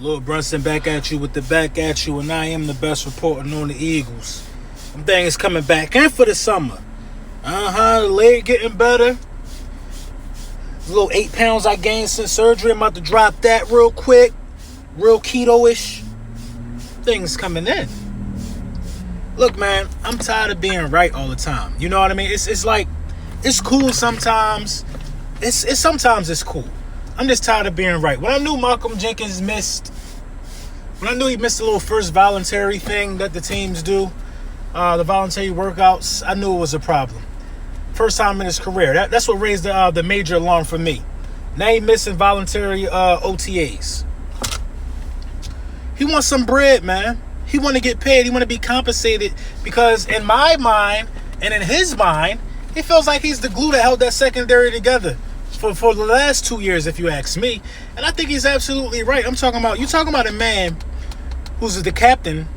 Lil Brunson back at you with the back at you, and I am the best reporter on the Eagles. Them things coming back in for the summer. The leg getting better. The little 8 pounds I gained since surgery, I'm about to drop that real quick. Real keto-ish. Things coming in. Look, man, I'm tired of being right all the time. You know what I mean? It's like, it's cool sometimes. Sometimes it's cool. I'm just tired of being right. When I knew Malcom Jenkins missed a little first voluntary thing that the teams do, the voluntary workouts, I knew it was a problem. First time in his career. That's what raised the major alarm for me. Now he missing voluntary OTAs. He wants some bread, man. He want to get paid. He want to be compensated because in my mind and in his mind, he feels like he's the glue that held that secondary together for the last 2 years, if you ask me. And I think he's absolutely right. You're talking about a man who's the captain.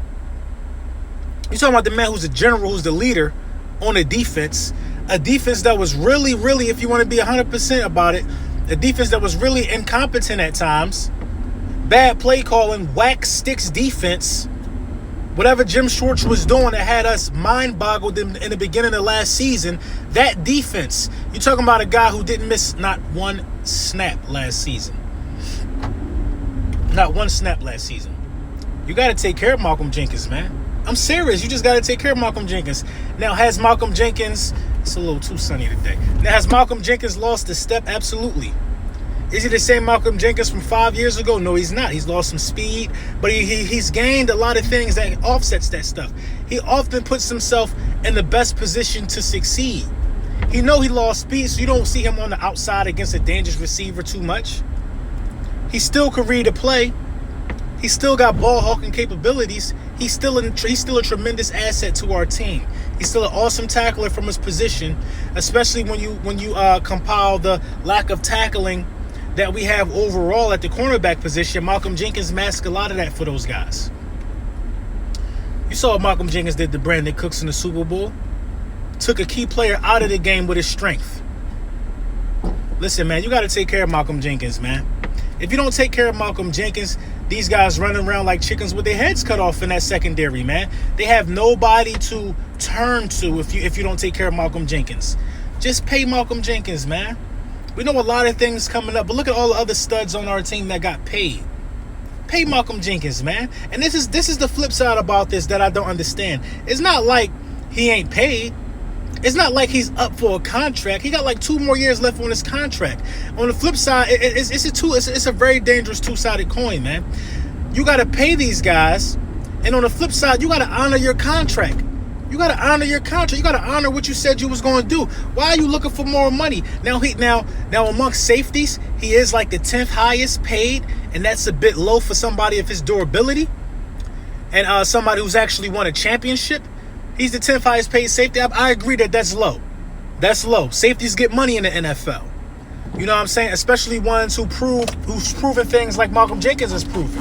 You're talking about the man who's the general, who's the leader on a defense that was really, really, if you want to be 100% about it, a defense that was really incompetent at times. Bad play calling, whack sticks defense. Whatever Jim Schwartz was doing that had us mind-boggled in the beginning of last season, that defense, you're talking about a guy who didn't miss not one snap last season. Not one snap last season. You got to take care of Malcom Jenkins, man. I'm serious. You just got to take care of Malcom Jenkins. Now, has Malcom Jenkins... It's a little too sunny today. Now, has Malcom Jenkins lost a step? Absolutely. Is he the same Malcom Jenkins from 5 years ago? No, he's not. He's lost some speed, but he's gained a lot of things that offsets that stuff. He often puts himself in the best position to succeed. He lost speed, so you don't see him on the outside against a dangerous receiver too much. He still can read a play. He still got ball hawking capabilities. He's still a tremendous asset to our team. He's still an awesome tackler from his position, especially when you compile the lack of tackling that we have overall at the cornerback position. Malcom Jenkins masked a lot of that for those guys. You saw what Malcom Jenkins did to Brandon Cooks in the Super Bowl. Took a key player out of the game with his strength. Listen, man, you got to take care of Malcom Jenkins, man. If you don't take care of Malcom Jenkins, these guys running around like chickens with their heads cut off in that secondary, man. They have nobody to turn to if you don't take care of Malcom Jenkins. Just pay Malcom Jenkins, man. We know a lot of things coming up, but look at all the other studs on our team that got paid. Pay Malcom Jenkins, man. And this is the flip side about this that I don't understand. It's not like he ain't paid. It's not like he's up for a contract. He got like 2 more years left on his contract. On the flip side, it's a very dangerous two-sided coin, man. You got to pay these guys, and on the flip side, you got to honor your contract. You got to honor your contract. You got to honor what you said you was going to do. Why are you looking for more money? Now amongst safeties, he is like the 10th highest paid, and that's a bit low for somebody of his durability and somebody who's actually won a championship. He's the 10th highest paid safety. I agree that's low. That's low. Safeties get money in the NFL. You know what I'm saying? Especially ones who's proven things like Malcom Jenkins has proven.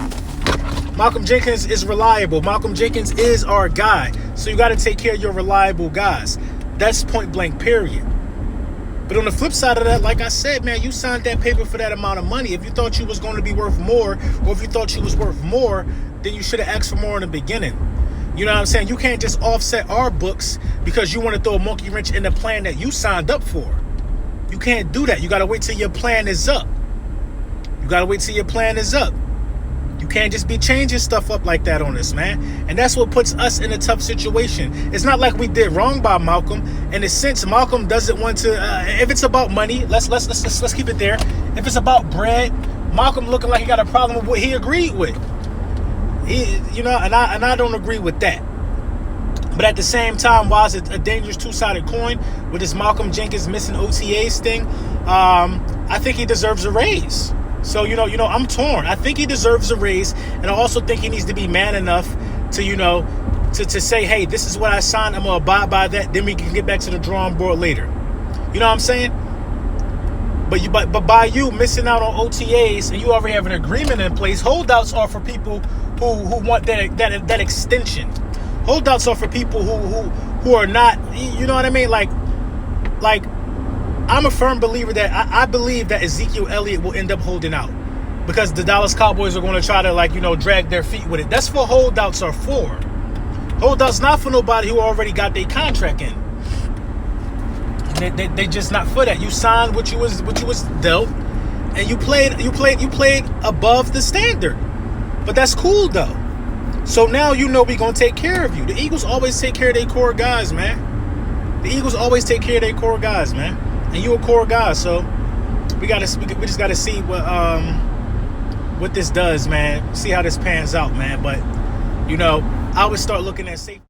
Malcom Jenkins is reliable. Malcom Jenkins is our guy. So you got to take care of your reliable guys. That's point blank, period. But on the flip side of that, like I said, man, you signed that paper for that amount of money. If you thought you was going to be worth more, or if you thought you was worth more, then you should have asked for more in the beginning. You know what I'm saying? You can't just offset our books because you want to throw a monkey wrench in the plan that you signed up for. You can't do that. You got to wait till your plan is up. You can't just be changing stuff up like that on us, man. And that's what puts us in a tough situation. It's not like we did wrong by Malcom. In a sense, Malcom doesn't want to. If it's about money, let's keep it there. If it's about bread, Malcom looking like he got a problem with what he agreed with. And I don't agree with that. But at the same time, while it's a dangerous two-sided coin with this Malcom Jenkins missing OTAs thing, I think he deserves a raise. So, I'm torn. I think he deserves a raise, and I also think he needs to be man enough to, to say, hey, this is what I signed. I'm going to abide by that. Then we can get back to the drawing board later. You know what I'm saying? But by you missing out on OTAs and you already have an agreement in place, holdouts are for people who want that extension. Holdouts are for people who are not, you know what I mean? Like I'm a firm believer that I believe that Ezekiel Elliott will end up holding out. because the Dallas Cowboys are going to try to drag their feet with it. That's what holdouts are for. Holdouts not for nobody who already got their contract in. They just not for that. You signed what you was dealt, and you played above the standard. But that's cool though. So now we're gonna take care of you. The Eagles always take care of their core guys, man. The Eagles always take care of their core guys, man. And you a core guy, so we just gotta see what this does, man. See how this pans out, man. But I would start looking at safety.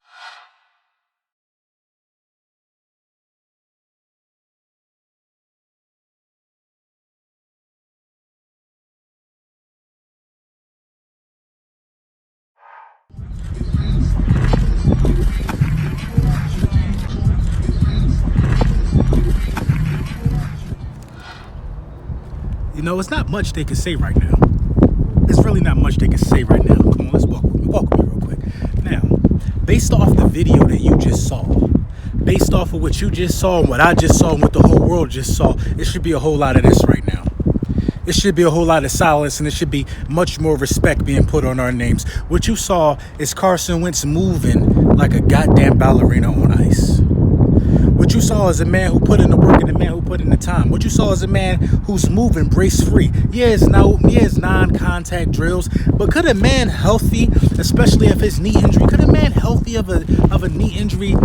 It's not much they can say right now. It's really not much they can say right now. Come on, let's walk with me real quick. Now, based off the video that you just saw, based off of what you just saw and what I just saw and what the whole world just saw, it should be a whole lot of this right now. It should be a whole lot of silence, and it should be much more respect being put on our names. What you saw is Carson Wentz moving like a goddamn ballerina on ice. What you saw is a man who put in the work and a man who put in the time. What you saw is a man who's moving brace-free. It's non-contact drills, but could a man healthy, especially if his knee injury, could a man healthy of a knee injury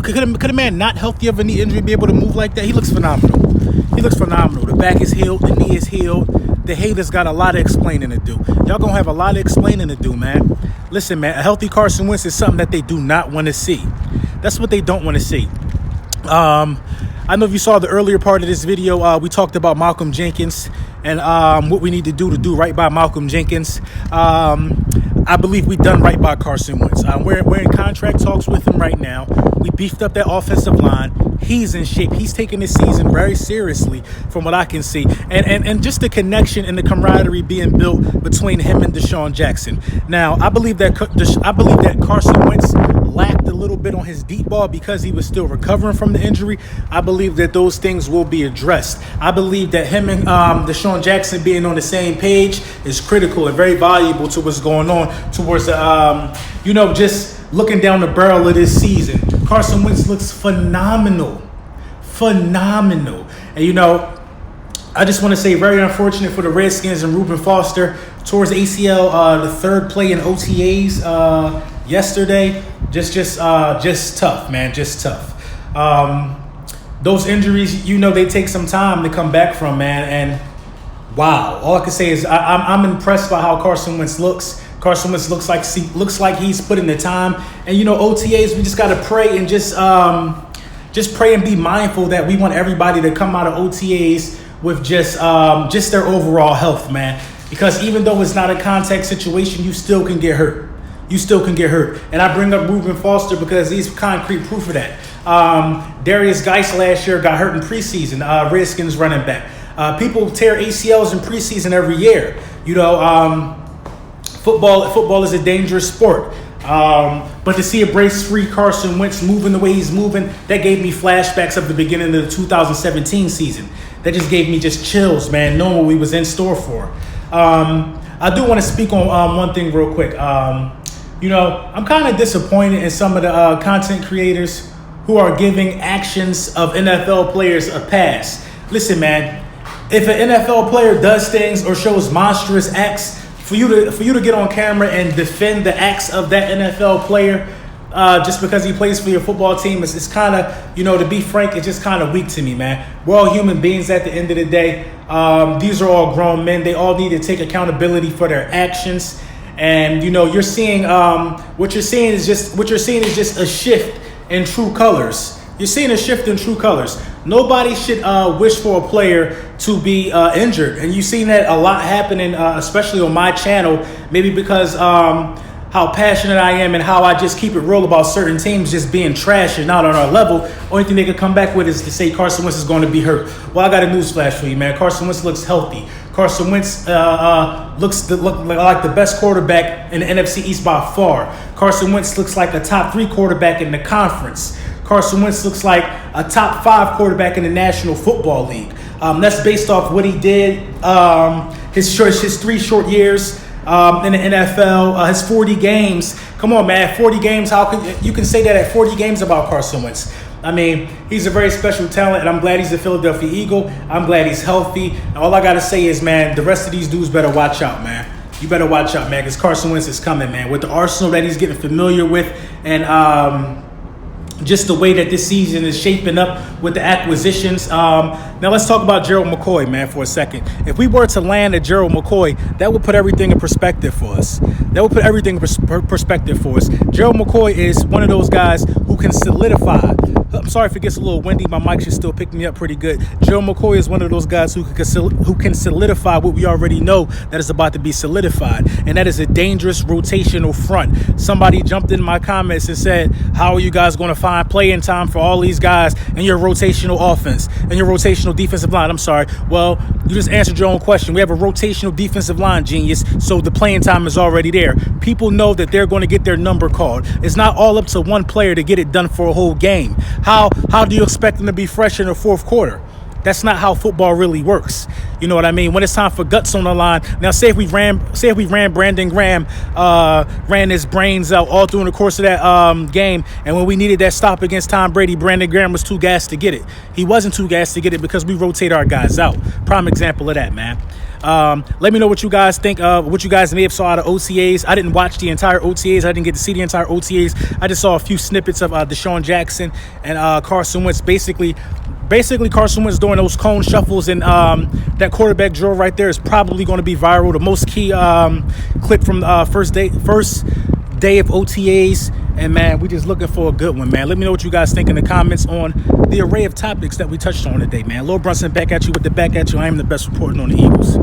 could a man not healthy of a knee injury be able to move like that? He looks phenomenal. The back is healed, the knee is healed. The haters got a lot of explaining to do. Y'all gonna have a lot of explaining to do, man. Listen, man, a healthy Carson Wentz is something that they do not want to see. That's what they don't want to see. I know if you saw the earlier part of this video, we talked about Malcom Jenkins and what we need to do right by Malcom Jenkins. I believe we done right by Carson Wentz. We're in contract talks with him right now. We beefed up that offensive line. He's in shape. He's taking this season very seriously from what I can see. And just the connection and the camaraderie being built between him and Deshaun Jackson. Now, I believe that Carson Wentz lacked a little bit on his deep ball because he was still recovering from the injury. I believe that those things will be addressed. I believe that him and Deshaun Jackson being on the same page is critical and very valuable to what's going on towards the, just looking down the barrel of this season. Carson Wentz looks phenomenal. And, I just want to say very unfortunate for the Redskins and Reuben Foster towards ACL, the third play in OTAs yesterday. Just tough, man. Just tough. Those injuries, they take some time to come back from, man. And wow, all I can say is I'm impressed by how Carson Wentz looks. Carson Wentz looks like he's put in the time. And OTAs, we just gotta pray and just pray and be mindful that we want everybody to come out of OTAs with just their overall health, man. Because even though it's not a contact situation, you still can get hurt. And I bring up Reuben Foster because he's concrete proof of that. Darius Geis last year got hurt in preseason, Redskins running back. People tear ACLs in preseason every year. Football is a dangerous sport. But to see a brace-free Carson Wentz moving the way he's moving, that gave me flashbacks of the beginning of the 2017 season. That just gave me just chills, man, knowing what we was in store for. I do want to speak on one thing real quick. I'm kind of disappointed in some of the content creators who are giving actions of NFL players a pass. Listen, man, if an NFL player does things or shows monstrous acts, for you to get on camera and defend the acts of that NFL player just because he plays for your football team, it's kind of, to be frank, it's just kind of weak to me, man. We're all human beings at the end of the day. These are all grown men. They all need to take accountability for their actions. And you're seeing what you're seeing is just a shift in true colors. You're seeing a shift in true colors. Nobody should wish for a player to be injured, and you've seen that a lot happening, especially on my channel. Maybe because how passionate I am and how I just keep it real about certain teams just being trash and not on our level. Only thing they can come back with is to say Carson Wentz is going to be hurt. Well, I got a newsflash for you, man. Carson Wentz looks healthy. Carson Wentz looks like the best quarterback in the NFC East by far. Carson Wentz looks like a top 3 quarterback in the conference. Carson Wentz looks like a top 5 quarterback in the National Football League. That's based off what he did his 3 short years in the NFL, his 40 games. Come on, man, 40 games. How can you can say that at 40 games about Carson Wentz? I mean, he's a very special talent, and I'm glad he's a Philadelphia Eagle. I'm glad he's healthy. And all I got to say is, man, the rest of these dudes better watch out, man. You better watch out, man, because Carson Wentz is coming, man. With the arsenal that he's getting familiar with, and just the way that this season is shaping up with the acquisitions. Now let's talk about Gerald McCoy, man, for a second. If we were to land at Gerald McCoy, that would put everything in perspective for us. Gerald McCoy is one of those guys who can solidify. I'm sorry if it gets a little windy. My mic should still pick me up pretty good. Gerald McCoy is one of those guys who can solidify what we already know that is about to be solidified, and that is a dangerous rotational front. Somebody jumped in my comments and said, how are you guys going to find playing time for all these guys in your rotational offense and your rotational defensive line? I'm sorry. Well, you just answered your own question. We have a rotational defensive line, genius, so the playing time is already there. People know that they're going to get their number called. It's not all up to one player to get it done for a whole game. How do you expect them to be fresh in the fourth quarter? That's not how football really works. You know what I mean? When it's time for guts on the line. Now, say if we ran Brandon Graham, ran his brains out all through the course of that game, and when we needed that stop against Tom Brady, Brandon Graham was too gassed to get it. He wasn't too gassed to get it because we rotate our guys out. Prime example of that, man. Let me know what you guys think of what you guys may have saw out of OTAs. I didn't watch the entire OTAs. I didn't get to see the entire OTAs. I just saw a few snippets of Deshaun Jackson and Carson Wentz. Basically Carson Wentz doing those cone shuffles, and that quarterback drill right there is probably going to be viral. The most key clip from first day of OTAs. And, man, we just looking for a good one, man. Let me know what you guys think in the comments on the array of topics that we touched on today, man. Lil Brunson back at you with the back at you. I am the best reporting on the Eagles.